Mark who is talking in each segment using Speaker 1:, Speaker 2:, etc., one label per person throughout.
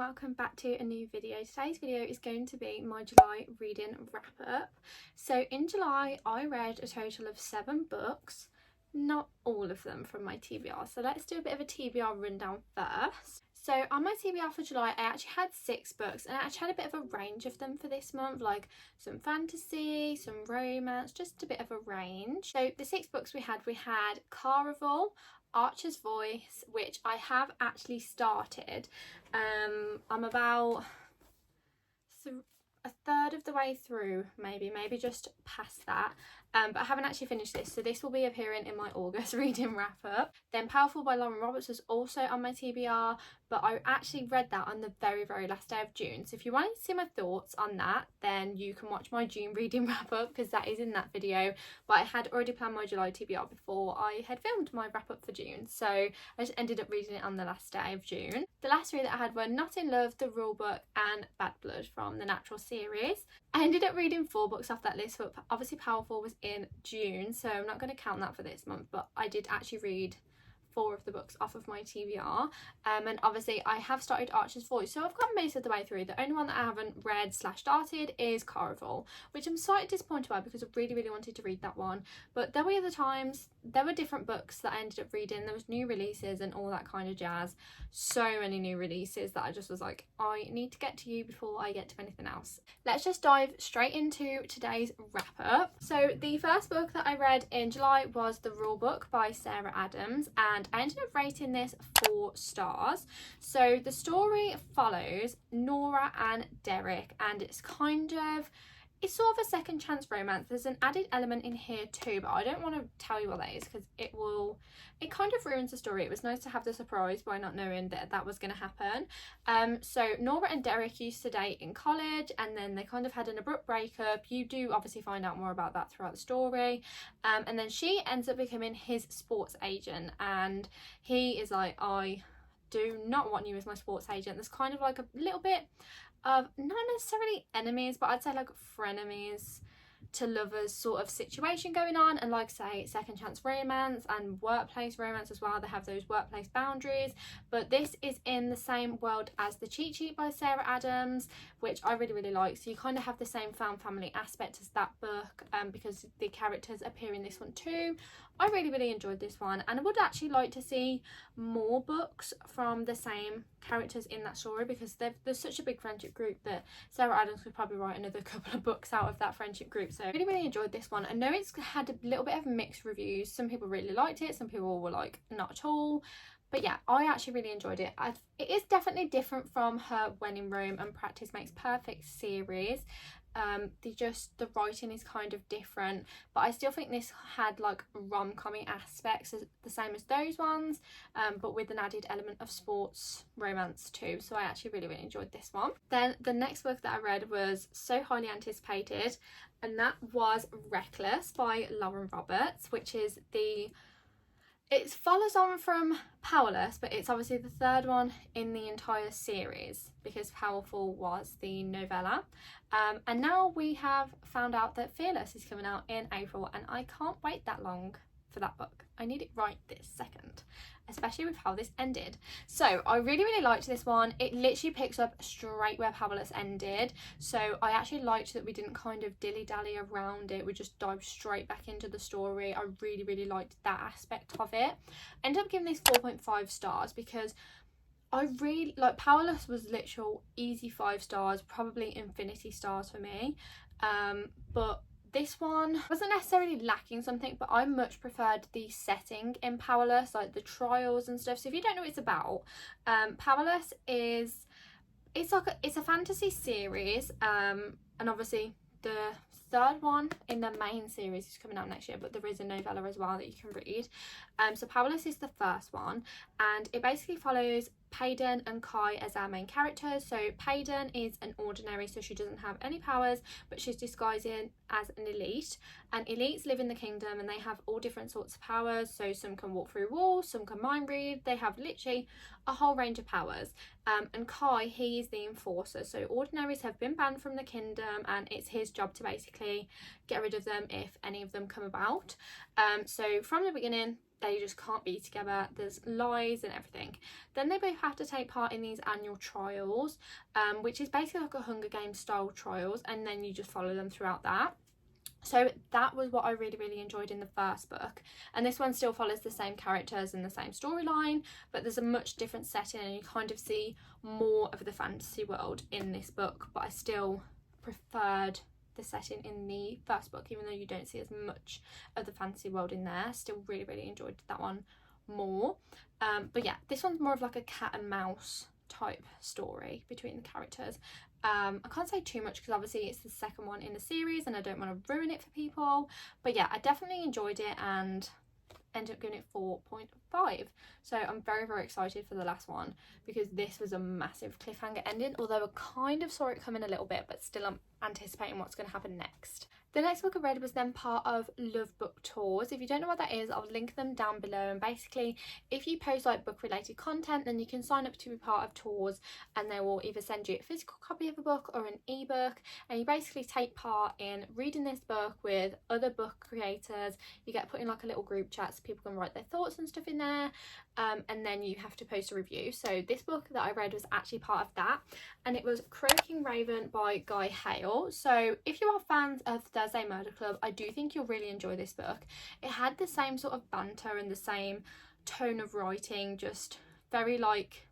Speaker 1: welcome back to a new video. Today's video is going to be my July reading wrap up. So in July I read a total of 7 books, not all of them from my TBR. So let's do a bit of a TBR rundown first. So on my TBR for July I actually had 6 books, and I actually had a bit of a range of them for this month, like some fantasy, some romance, just a bit of a range. So the 6 books we had Caraval, Archer's Voice, which I have actually started. I'm about a third of the way through, maybe just past that, but I haven't actually finished this, so this will be appearing in my August reading wrap up. Then Powerful by Lauren Roberts was also on my TBR, but I actually read that on the very last day of June. So if you want to see my thoughts on that, then you can watch my June reading wrap up, because that is in that video. But I had already planned my July TBR before I had filmed my wrap up for June, so I just ended up reading it on the last day of June. The last 3 that I had were Not in Love, The Rulebook and Bad Blood from the Natural series. I ended up reading 4 books off that list, but obviously Powerful was in June, so I'm not going to count that for this month, but I did actually read 4 of the books off of my TBR, and obviously I have started Archer's Voice, so I've gotten most of the way through. The only one that I haven't read / started is Caraval, which I'm slightly disappointed by because I really wanted to read that one. But there were other times, there were different books that I ended up reading. There was new releases and all that kind of jazz, so many new releases that I just was like, I need to get to you before I get to anything else. Let's just dive straight into today's wrap up. So the first book that I read in July was The Rulebook by Sarah Adams, and I ended up rating this 4 stars. So the story follows Nora and Derek, and it's sort of a second chance romance. There's an added element in here too, but I don't want to tell you what that is because it kind of ruins the story. It was nice to have the surprise by not knowing that was going to happen. So Nora and Derek used to date in college, and then they kind of had an abrupt breakup. You do obviously find out more about that throughout the story, and then she ends up becoming his sports agent, and he is like, I do not want you as my sports agent. There's kind of like a little bit of not necessarily enemies, but I'd say like frenemies to lovers sort of situation going on, and like say second chance romance and workplace romance as well. They have those workplace boundaries, but this is in the same world as The Cheat Sheet by Sarah Adams, which I really like. So you kind of have the same found family aspect as that book, because the characters appear in this one too. I really enjoyed this one, and I would actually like to see more books from the same characters in that story, because there's such a big friendship group that Sarah Adams could probably write another couple of books out of that friendship group. So I really enjoyed this one. I know it's had a little bit of mixed reviews. Some people really liked it, some people were like not at all. But yeah, I actually really enjoyed it. It is definitely different from her When in Rome and Practice Makes Perfect series. The writing is kind of different, but I still think this had like rom-commy aspects the same as those ones, but with an added element of sports romance too. So I actually really enjoyed this one. Then the next book that I read was so highly anticipated, and that was Reckless by Lauren Roberts, which is it follows on from Powerless, but it's obviously the 3rd one in the entire series, because Powerful was the novella. And now we have found out that Fearless is coming out in April, and I can't wait that long for that book. I need it right this second, especially with how this ended. So I really liked this one. It literally picks up straight where Powerless ended, so I actually liked that we didn't kind of dilly-dally around it. We just dived straight back into the story. I really liked that aspect of it. I ended up giving this 4.5 stars because I really like Powerless. Was literal easy 5 stars, probably infinity stars for me, but this one wasn't necessarily lacking something, but I much preferred the setting in Powerless, like the trials and stuff. So if you don't know what it's about, Powerless is it's a fantasy series, and obviously the 3rd one in the main series is coming out next year, but there is a novella as well that you can read. So Powerless is the 1st one, and it basically follows Payden and Kai as our main characters. So Payden is an ordinary, so she doesn't have any powers, but she's disguising as an elite, and elites live in the kingdom and they have all different sorts of powers. So some can walk through walls, some can mind read. They have literally a whole range of powers. And Kai, he is the enforcer. So ordinaries have been banned from the kingdom, and it's his job to basically get rid of them if any of them come about. So from the beginning they just can't be together, there's lies and everything. Then they both have to take part in these annual trials, which is basically like a Hunger Games style trials, and then you just follow them throughout that. So that was what I really enjoyed in the first book, and this one still follows the same characters and the same storyline, but there's a much different setting and you kind of see more of the fantasy world in this book. But I still preferred the setting in the first book, even though you don't see as much of the fantasy world in there. Still really enjoyed that one more. But yeah, this one's more of like a cat and mouse type story between the characters. I can't say too much because obviously it's the second one in the series and I don't want to ruin it for people, but yeah, I definitely enjoyed it and ended up giving it 4.5. So I'm very excited for the last one, because this was a massive cliffhanger ending, although I kind of saw it coming a little bit, but still I'm anticipating what's going to happen next. The next book I read was then part of Love Book Tours. If you don't know what that is, I'll link them down below. And basically, if you post like book related content, then you can sign up to be part of tours, and they will either send you a physical copy of a book or an ebook, and you basically take part in reading this book with other book creators. You get put in like a little group chat so people can write their thoughts and stuff in there, and then you have to post a review. So this book that I read was actually part of that, and it was Croaking Raven by Guy Hale. So if you are fans of Thursday Murder Club, I do think you'll really enjoy this book. It had the same sort of banter and the same tone of writing, just very like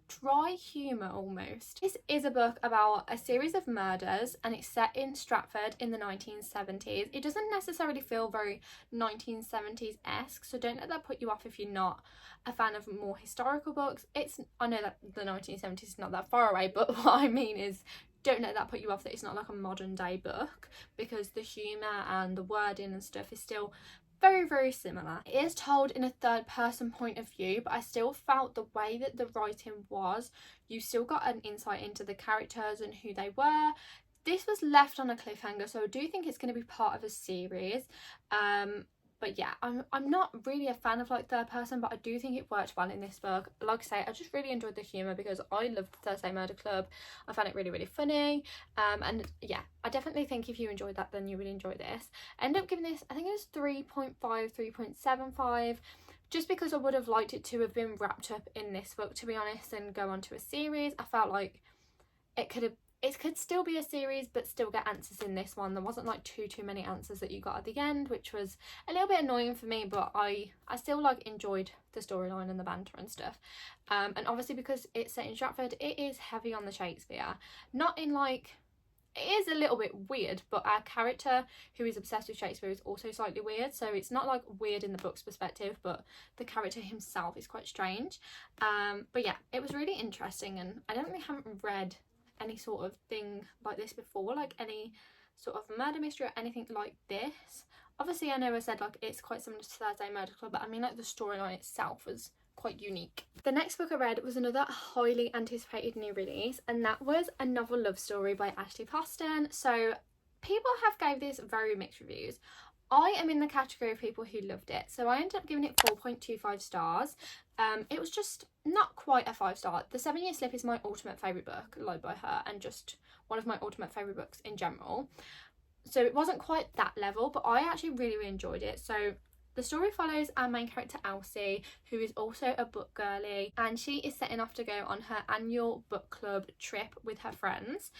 Speaker 1: dry humour almost. This is a book about a series of murders, and it's set in Stratford in the 1970s. It doesn't necessarily feel very 1970s-esque, so don't let that put you off if you're not a fan of more historical books. I know that the 1970s is not that far away, but what I mean is don't let that put you off that it's not like a modern day book, because the humour and the wording and stuff is still very similar. It is told in a third person point of view, but I still felt the way that the writing was, you still got an insight into the characters and who they were. This was left on a cliffhanger, so I do think it's going to be part of a series. But yeah, I'm not really a fan of like third person, but I do think it worked well in this book. Like I say, I just really enjoyed the humour because I loved Thursday Murder Club. I found it really funny. And yeah, I definitely think if you enjoyed that, then you would enjoy this. I ended up giving this, I think it was 3.5, 3.75. Just because I would have liked it to have been wrapped up in this book, to be honest, and go on to a series. I felt like it could still be a series but still get answers in this one. There wasn't like too many answers that you got at the end, which was a little bit annoying for me, but I still like enjoyed the storyline and the banter and stuff. And obviously because it's set in Stratford, it is heavy on the Shakespeare. Not in like, it is a little bit weird, but our character who is obsessed with Shakespeare is also slightly weird, so it's not like weird in the book's perspective, but the character himself is quite strange. But yeah, it was really interesting, and I definitely haven't read any sort of thing like this before, like any sort of murder mystery or anything like this. Obviously I know I said like it's quite similar to Thursday Murder Club, but I mean like the storyline itself was quite unique. The next book I read was another highly anticipated new release, and that was A Novel Love Story by Ashley Poston. So people have gave this very mixed reviews. I am in the category of people who loved it, so I ended up giving it 4.25 stars. It was just not quite a 5-star. The 7 Year Slip is my ultimate favourite book, like by her, and just one of my ultimate favourite books in general. So it wasn't quite that level, but I actually really enjoyed it. So the story follows our main character Elsie, who is also a book girly, and she is setting off to go on her annual book club trip with her friends.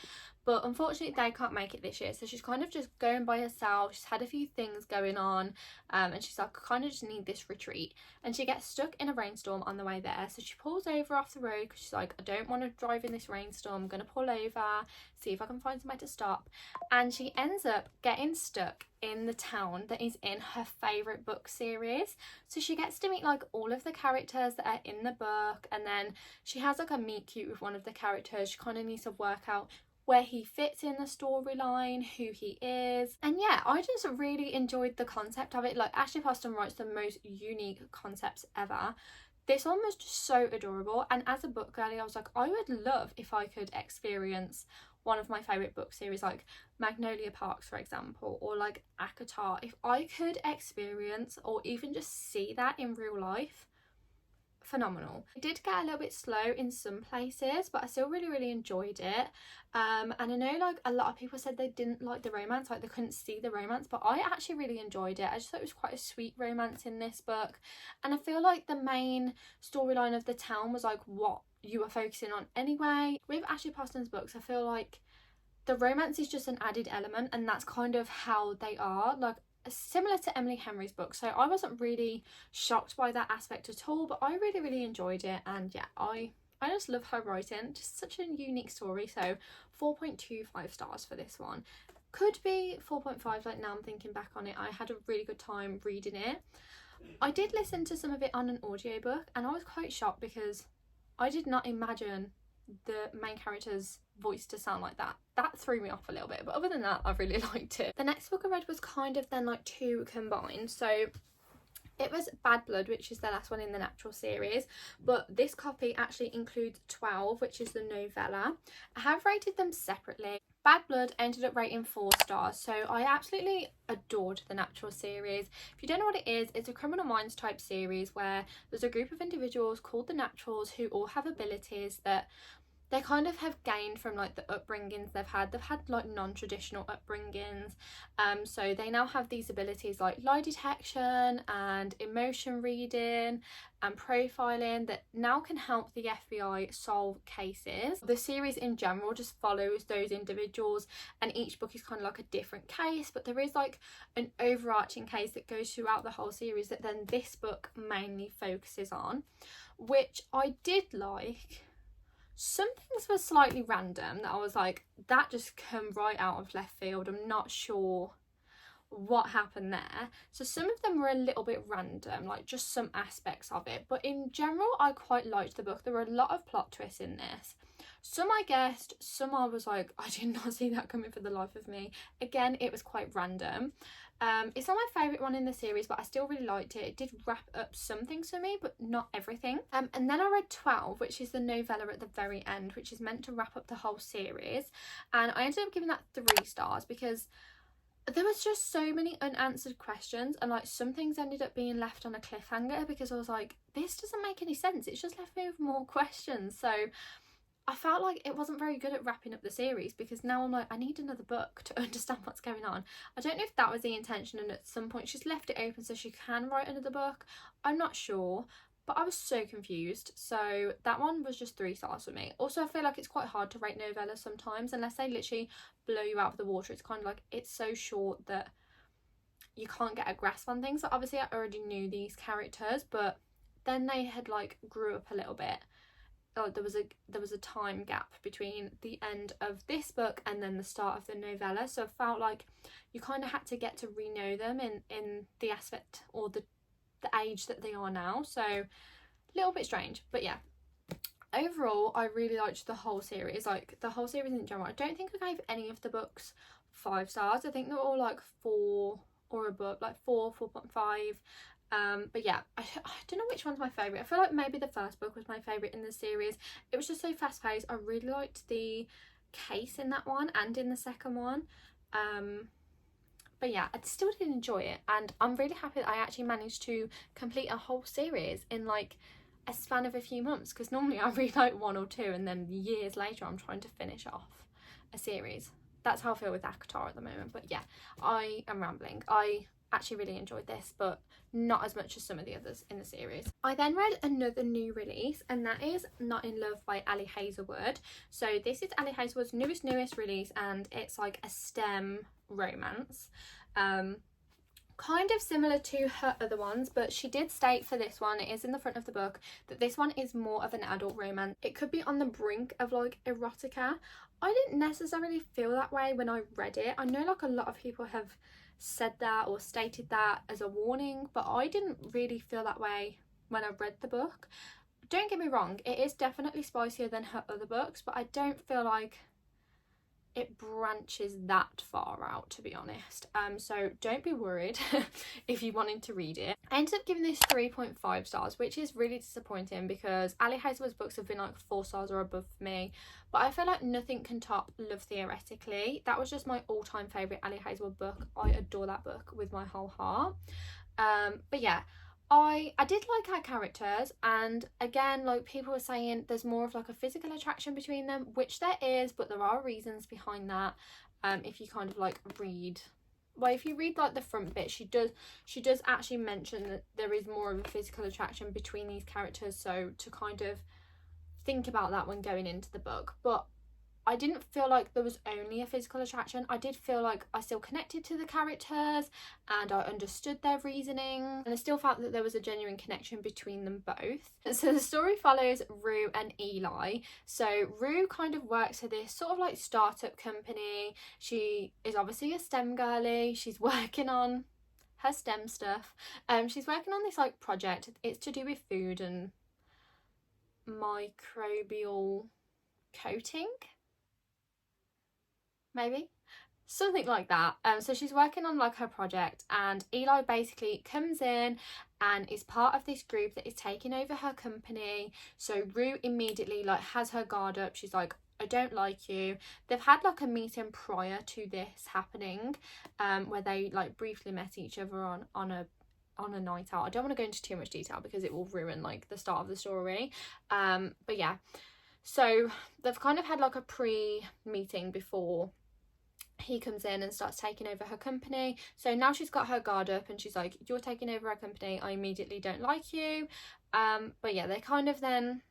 Speaker 1: But unfortunately they can't make it this year, so she's kind of just going by herself. She's had a few things going on, and she's like, I kind of just need this retreat. And she gets stuck in a rainstorm on the way there, so she pulls over off the road because she's like, I don't want to drive in this rainstorm, I'm going to pull over, see if I can find somewhere to stop. And she ends up getting stuck in the town that is in her favourite book series. So she gets to meet like all of the characters that are in the book, and then she has like a meet cute with one of the characters. She kind of needs to work out where he fits in the storyline, who he is. And yeah, I just really enjoyed the concept of it. Like Ashley Poston writes the most unique concepts ever. This one was just so adorable, and as a book girlie I was like, I would love if I could experience one of my favourite book series like Magnolia Parks, for example, or like ACOTAR. If I could experience or even just see that in real life, phenomenal. It did get a little bit slow in some places, but I still really enjoyed it. And I know like a lot of people said they didn't like the romance, like they couldn't see the romance, but I actually really enjoyed it. I just thought it was quite a sweet romance in this book, and I feel like the main storyline of the town was like what you were focusing on anyway. With Ashley Poston's books, I feel like the romance is just an added element, and that's kind of how they are, like similar to Emily Henry's book. So I wasn't really shocked by that aspect at all, but I really enjoyed it. And yeah, I just love her writing, just such a unique story. So 4.25 stars for this one. Could be 4.5, like now I'm thinking back on it. I had a really good time reading it. I did listen to some of it on an audiobook, and I was quite shocked because I did not imagine the main character's voice to sound like that. That threw me off a little bit, but other than that, I really liked it. The next book I read was kind of then like two combined. So it was Bad Blood, which is the last one in the Natural series, but this copy actually includes 12, which is the novella. I have rated them separately. Bad Blood ended up rating 4 stars, so I absolutely adored the Natural series. If you don't know what it is, it's a Criminal Minds type series where there's a group of individuals called the Naturals who all have abilities that they kind of have gained from like the upbringings they've had. They've had like non-traditional upbringings, so they now have these abilities like lie detection and emotion reading and profiling that now can help the FBI solve cases. The series in general just follows those individuals, and each book is kind of like a different case, but there is like an overarching case that goes throughout the whole series that then this book mainly focuses on, which I did like. Some things were slightly random that I was like, that just came right out of left field. I'm not sure what happened there. So some of them were a little bit random, like just some aspects of it, but in general I quite liked the book. There were a lot of plot twists in this. Some I guessed, some I was like, I did not see that coming for the life of me. Again, it was quite random. It's not my favourite one in the series, but I still really liked it. It did wrap up some things for me, but not everything. And then I read 12, which is the novella at the very end, which is meant to wrap up the whole series. And I ended up giving that 3 stars because there was just so many unanswered questions, and like some things ended up being left on a cliffhanger because I was like, this doesn't make any sense. It's just left me with more questions. So I felt like it wasn't very good at wrapping up the series because now I'm like, I need another book to understand what's going on. I don't know if that was the intention and at some point she's left it open so she can write another book. I'm not sure, but I was so confused. So that one was just 3 stars for me. Also, I feel like it's quite hard to rate novellas sometimes unless they literally blow you out of the water. It's kind of like it's so short that you can't get a grasp on things. So obviously I already knew these characters, but then they had like grew up a little bit. Oh, there was a time gap between the end of this book and then the start of the novella, so I felt like you kind of had to get to re-know them in the aspect or the age that they are now. So a little bit strange, but yeah, overall I really liked the whole series, like the whole series in general. I don't think I gave any of the books 5 stars. I think they were all like 4 or above, like 4, 4.5. But yeah, I don't know which one's my favourite. I feel like maybe the first book was my favourite in the series. It was just so fast paced. I really liked the case in that one and in the second one. But yeah, I still did enjoy it, and I'm really happy that I actually managed to complete a whole series in like a span of a few months, because normally I read like 1 or 2 and then years later I'm trying to finish off a series. That's how I feel with ACOTAR at the moment. But yeah, I am rambling. I actually really enjoyed this, but not as much as some of the others in the series. I then read another new release, and that is Not in Love by Ali Hazelwood. So this is Ali Hazelwood's newest release, and it's like a STEM romance. Kind of similar to her other ones, but she did state for this one, it is in the front of the book, that this one is more of an adult romance. It could be on the brink of like erotica. I didn't necessarily feel that way when I read it. I know like a lot of people have said that or stated that as a warning, but I didn't really feel that way when I read the book. Don't get me wrong, it is definitely spicier than her other books, but I don't feel like it branches that far out, to be honest. So don't be worried if you wanted to read it. I ended up giving this 3.5 stars, which is really disappointing because Ali Hazelwood's books have been like 4 stars or above for me, but I feel like nothing can top Love Theoretically. That was just my all-time favourite Ali Hazelwood book. I adore that book with my whole heart. But yeah, I did like our characters, and again, like, people were saying there's more of like a physical attraction between them, which there is, but there are reasons behind that. If you kind of like read, well, if you read like the front bit, she does actually mention that there is more of a physical attraction between these characters, so to kind of think about that when going into the book. But I didn't feel like there was only a physical attraction. I did feel like I still connected to the characters and I understood their reasoning, and I still felt that there was a genuine connection between them both. So the story follows Rue and Eli. So Rue kind of works for this sort of like startup company. She is obviously a STEM girly. She's working on her STEM stuff. She's working on this like project. It's to do with food and microbial coating, maybe something like that. So she's working on like her project, and Eli basically comes in and is part of this group that is taking over her company. So Rue immediately like has her guard up. She's like, I don't like you. They've had like a meeting prior to this happening, where they like briefly met each other on a night out. I don't want to go into too much detail because it will ruin like the start of the story, but yeah, so they've kind of had like a pre-meeting before he comes in and starts taking over her company. So now she's got her guard up and she's like, you're taking over our company, I immediately don't like you. But yeah, they kind of then,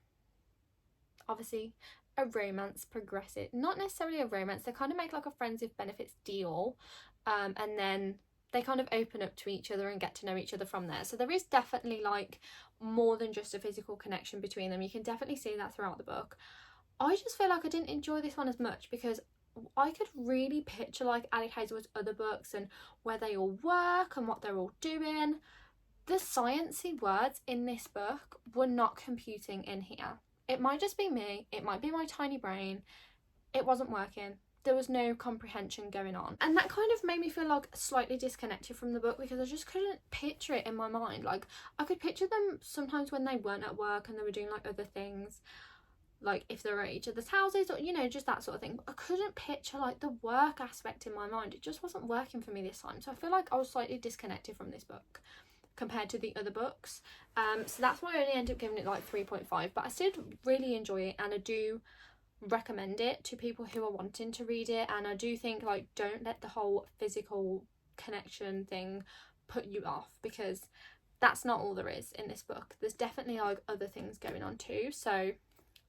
Speaker 1: obviously a romance progresses, not necessarily a romance, they kind of make like a friends with benefits deal, and then they kind of open up to each other and get to know each other from there. So there is definitely like more than just a physical connection between them. You can definitely see that throughout the book. I just feel like I didn't enjoy this one as much because I could really picture like Ali Hazelwood's other books and where they all work and what they're all doing. The sciencey words in this book were not computing in here. It might just be me, it might be my tiny brain. It wasn't working. There was no comprehension going on, and that kind of made me feel like slightly disconnected from the book because I just couldn't picture it in my mind. Like, I could picture them sometimes when they weren't at work and they were doing like other things, like if they were at each other's houses or, you know, just that sort of thing. But I couldn't picture like the work aspect in my mind. It just wasn't working for me this time. So I feel like I was slightly disconnected from this book compared to the other books. So that's why I only ended up giving it like 3.5, but I still really enjoy it, and I do recommend it to people who are wanting to read it. And I do think like, don't let the whole physical connection thing put you off, because that's not all there is in this book. There's definitely like other things going on too. So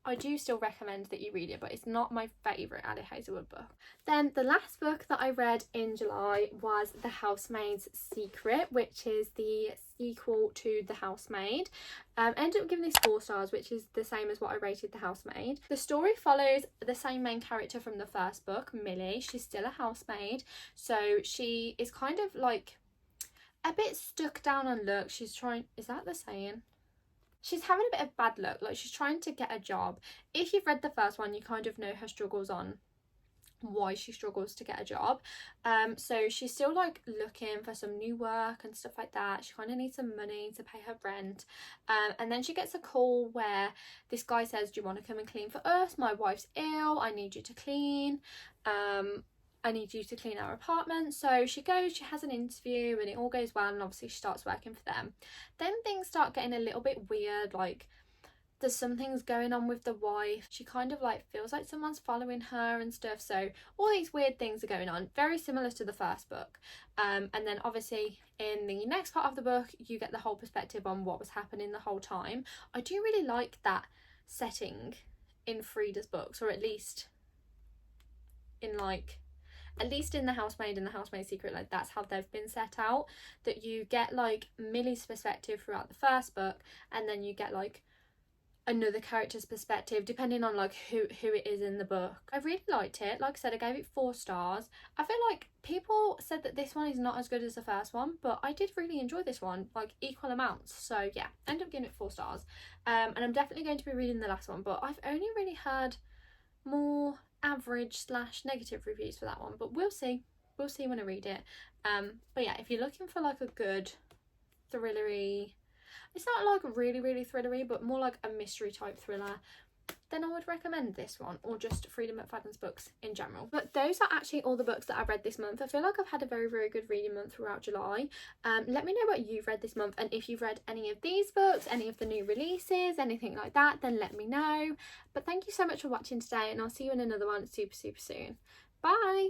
Speaker 1: I do still recommend that you read it, but it's not my favourite Ali Hazelwood book. Then the last book that I read in July was The Housemaid's Secret, which is the sequel to The Housemaid. I ended up giving this 4 stars, which is the same as what I rated The Housemaid. The story follows the same main character from the first book, Millie. She's still a housemaid, so she is kind of like a bit stuck down on luck. She's trying, is that the saying? She's having a bit of bad luck, like she's trying to get a job. If you've read the first one, you kind of know her struggles on why she struggles to get a job. So she's still like looking for some new work and stuff like that. She kind of needs some money to pay her rent. And then she gets a call where this guy says, do you want to come and clean for us? My wife's ill, I need you to clean. I need you to clean our apartment. So she goes, she has an interview and it all goes well, and obviously she starts working for them. Then things start getting a little bit weird, like there's some things going on with the wife. She kind of like feels like someone's following her and stuff. So all these weird things are going on, very similar to the first book. And then obviously in the next part of the book, you get the whole perspective on what was happening the whole time. I do really like that setting in Frida's books, or at least in The Housemaid and The Housemaid's Secret, like that's how they've been set out, that you get like Millie's perspective throughout the first book, and then you get like another character's perspective depending on like who it is in the book. I really liked it. Like I said, I gave it 4 stars. I feel like people said that this one is not as good as the first one, but I did really enjoy this one, like equal amounts. So yeah, end up giving it 4 stars. And I'm definitely going to be reading the last one, but I've only really heard more average / negative reviews for that one, but we'll see when I read it. But yeah, if you're looking for like a good thrillery, it's not like really thrillery, but more like a mystery type thriller, then I would recommend this one, or just Freedom McFadden's books in general. But those are actually all the books that I've read this month. I feel like I've had a very, very good reading month throughout July. Let me know what you've read this month, and if you've read any of these books, any of the new releases, anything like that, then let me know. But thank you so much for watching today, and I'll see you in another one super, super soon. Bye!